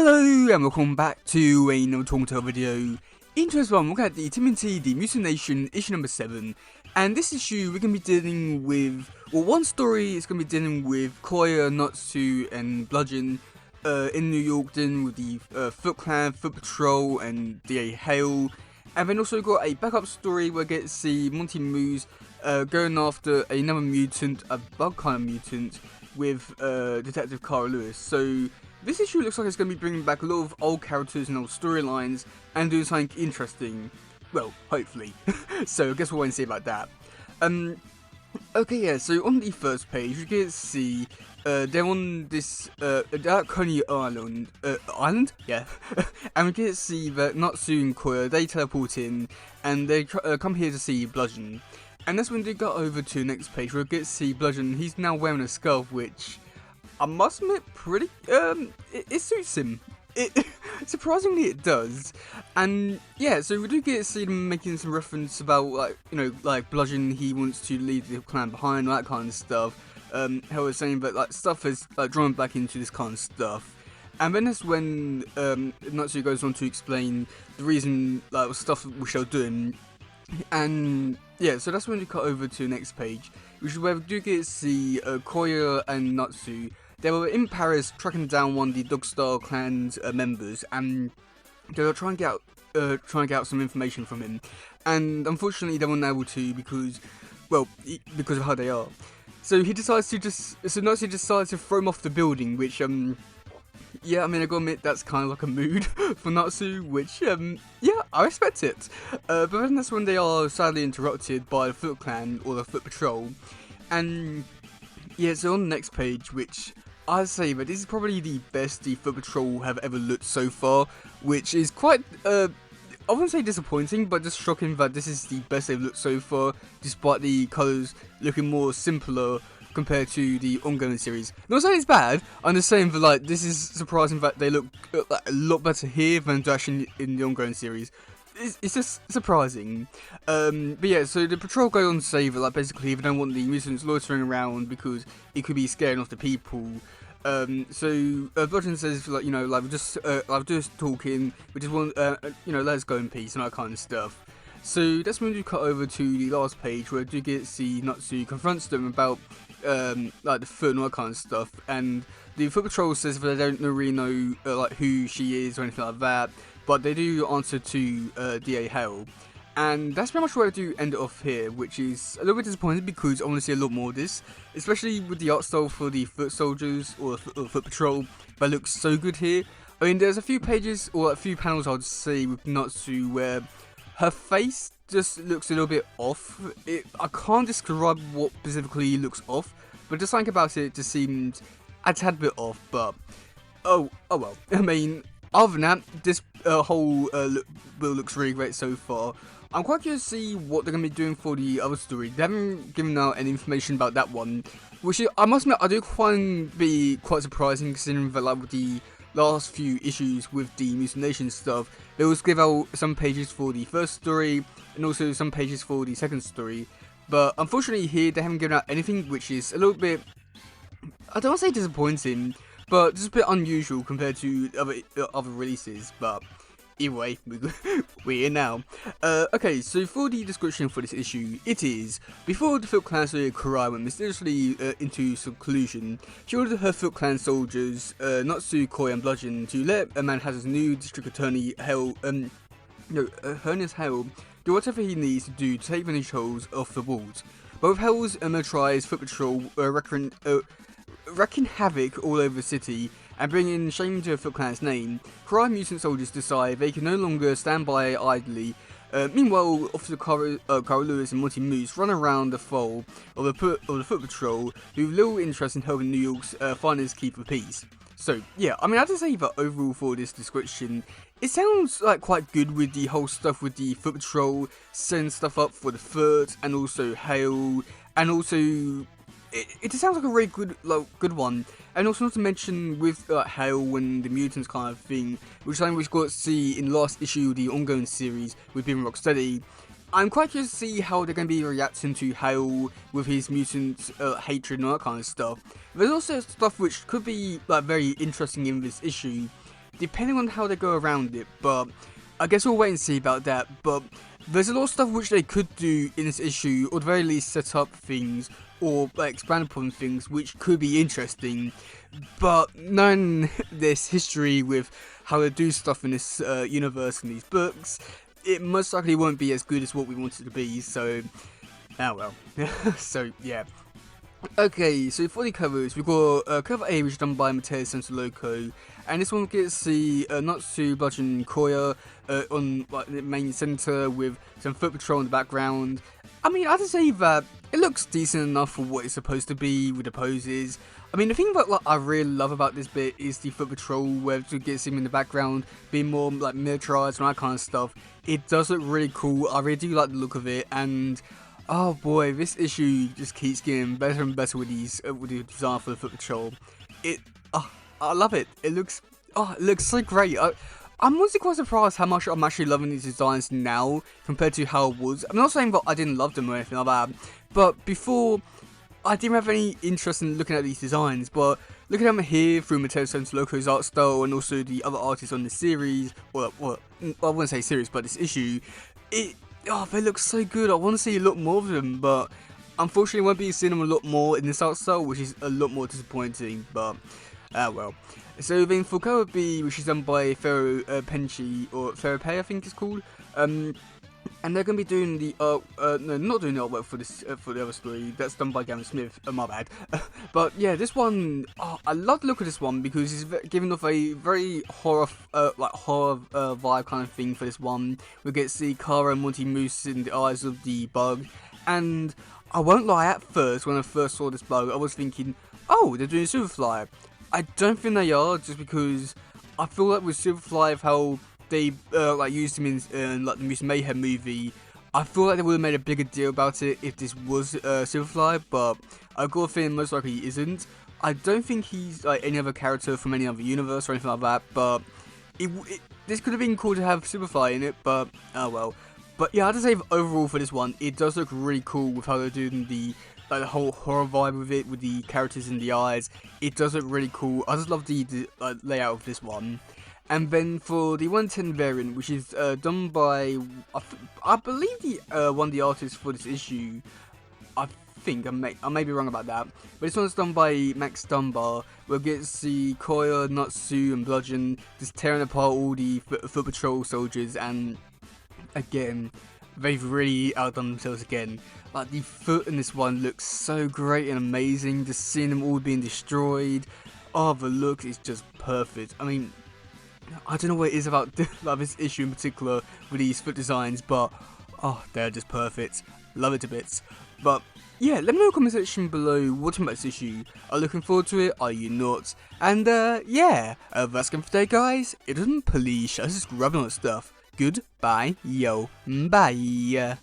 Hello and welcome back to another Talk video. In today's one, we're looking at the TMNT, the Mutant Nation, issue number 7. And this issue, we're going to be dealing with, well, one story is going to be dealing with Koya, Natsu, and Bludgeon in New York, dealing with the Foot Clan, Foot Patrol, and DA Hale. And then also got a backup story where we get to see Monty Moose going after another mutant, a bug kind of mutant, with Detective Carl Lewis. So this issue looks like it's going to be bringing back a lot of old characters and old storylines and doing something interesting. Well, hopefully. So I guess we'll wait and see about that. Okay, yeah, so on the first page, you can see they're on this Coney Island, yeah, and we can see that Natsu and Koya, they teleport in, and they come here to see Bludgeon. And that's when they go over to the next page, where we get to see Bludgeon. He's now wearing a scarf, which I must admit, pretty, it suits him. Surprisingly it does. And yeah, so we do get to see them making some reference about, like, you know, like Bludgeon, he wants to leave the clan behind, that kind of stuff. How we're saying that, like, stuff is like drawn back into this kind of stuff. And then that's when Natsu goes on to explain the reason, like, stuff which they're doing. And yeah, so that's when we cut over to the next page, which is where we do get to see Koya and Natsu. They were in Paris tracking down one of the Dogstar clan's members, and they were trying to get out some information from him. And unfortunately, they weren't able to because, well, because of how they are. So he decides to Natsu decides to throw him off the building, which yeah, I mean, I gotta admit, that's kind of like a mood for Natsu, which, yeah, I respect it. But then that's when they are sadly interrupted by the Foot Clan, or the Foot Patrol. And yeah, so on the next page, which I'd say that this is probably the best the Foot Patrol have ever looked so far, which is quite, I wouldn't say disappointing, but just shocking that this is the best they've looked so far, despite the colours looking more simpler compared to the ongoing series. Not saying it's bad, I'm just saying that, like, this is surprising that they look like, a lot better here than actually in the ongoing series. It's just surprising. But yeah, so the patrol go on to say that, like, basically they don't want the mutants loitering around because it could be scaring off the people. So Bludgeon says, like, you know, like, we're just talking, we just want, you know, let's go in peace and that kind of stuff. So that's when we cut over to the last page, where we do get to see Natsu confronts them about like the foot and all that kind of stuff, and the Foot Patrol says that they don't really know like who she is or anything like that, but they do answer to DA Hale. And that's pretty much where I do end it off here, which is a little bit disappointing because I want to see a lot more of this, especially with the art style for the Foot Soldiers or Foot Patrol that looks so good here. I mean, there's a few pages or a few panels I'd say with Natsu where her face just looks a little bit off. I can't describe what specifically looks off, but just something about it just seemed a tad bit off. But oh well. I mean, other than that, this whole build looks really great so far. I'm quite curious to see what they're going to be doing for the other story. They haven't given out any information about that one, which I must admit I do find be quite surprising, considering that, like, with the last few issues with the Mutant Nation stuff, they always give out some pages for the first story and also some pages for the second story. But unfortunately here they haven't given out anything, which is a little bit, I don't want to say disappointing, but just a bit unusual compared to other releases. But either way, we're here now. Okay, so for the description for this issue, it is: before the Foot Clan soldier Karai went mysteriously into seclusion, she ordered her Foot Clan soldiers, Natsu, Koya, and Bludgeon, to let Manhattan's new district attorney, Hernius Hale, do whatever he needs to do to take the holes off the walls. Both Hale's militarized Foot Patrol wreaking havoc all over the city and bringing shame to the Foot Clan's name, Karai mutant soldiers decide they can no longer stand by idly. Meanwhile, Officer Carl Lewis and Monty Moose run around the fold of the Foot Patrol, who have little interest in helping New York's finest keep the peace. So yeah, I mean, I have to say that overall for this description, it sounds like quite good with the whole stuff with the Foot Patrol setting stuff up for the Foot and also Hale, and also it just sounds like a really good one. And also not to mention with Hale and the mutants kind of thing, which is something we've got to see in the last issue of the ongoing series with Being Rocksteady. I'm quite curious to see how they're going to be reacting to Hale with his mutant hatred and all that kind of stuff. There's also stuff which could be, like, very interesting in this issue, depending on how they go around it, but I guess we'll wait and see about that. But there's a lot of stuff which they could do in this issue, or at the very least set up things, or like, expand upon things which could be interesting. But knowing this history with how they do stuff in this universe and these books, it most likely won't be as good as what we want it to be, so, oh well. So, yeah. Okay, so for the covers, we've got cover A, which is done by Matteo Santalocco, and this one gets the Natsu, Bludgeon, Koya on like, the main centre with some foot patrol in the background. I mean, I have to say that it looks decent enough for what it's supposed to be with the poses. I mean, the thing that like, I really love about this bit is the foot patrol, where it gets him in the background, being more like militarized and that kind of stuff. It does look really cool. I really do like the look of it, and oh boy, this issue just keeps getting better and better with these with the design for the foot patrol. I love it. It looks so great. I'm honestly quite surprised how much I'm actually loving these designs now compared to how it was. I'm not saying that I didn't love them or anything like that, but before I didn't have any interest in looking at these designs, but looking at them here through Matteo Santalocco's art style and also the other artists on the series, well, I wouldn't say series, but this issue, they look so good. I want to see a lot more of them, but unfortunately, I won't be seeing them a lot more in this art style, which is a lot more disappointing. But well. So then for cover B, which is done by Fero Penchi, or Fero Pei, I think it's called. And they're going to be doing the no, not doing the artwork for this for the other story. That's done by Gavin Smith. My bad. But yeah, this one, I love the look of this one because it's giving off a very horror vibe kind of thing for this one. We get to see Kara and Monty Moose in the eyes of the bug, and I won't lie. At first, when I first saw this bug, I was thinking, oh, they're doing Superfly. I don't think they are, just because I feel like with Superfly, how they like used him in like the Mutant Mayhem movie, I feel like they would have made a bigger deal about it if this was Superfly, but I've got a feeling most likely he isn't. I don't think he's like any other character from any other universe or anything like that, but this could have been cool to have Superfly in it, but oh well. But yeah, I have to say overall for this one, it does look really cool with how they're doing the whole horror vibe with it, with the characters in the eyes. It does look really cool. I just love the layout of this one. And then for the 110 variant, which is done by, I believe one of the artists for this issue, I think, I may be wrong about that, but this one's done by Max Dunbar, where we get to see Koya, Natsu, and Bludgeon just tearing apart all the foot patrol soldiers, and again, they've really outdone themselves again. Like, the foot in this one looks so great and amazing, just seeing them all being destroyed. Oh, the look is just perfect. I mean, I don't know what it is about like, this issue in particular with these foot designs, but oh, they're just perfect. Love it to bits. But yeah, let me know in the comment section below what you think about this issue. Are you looking forward to it? Are you not? And yeah, that's it for today, guys. It doesn't police. I just grabbing on stuff. Goodbye, yo, bye.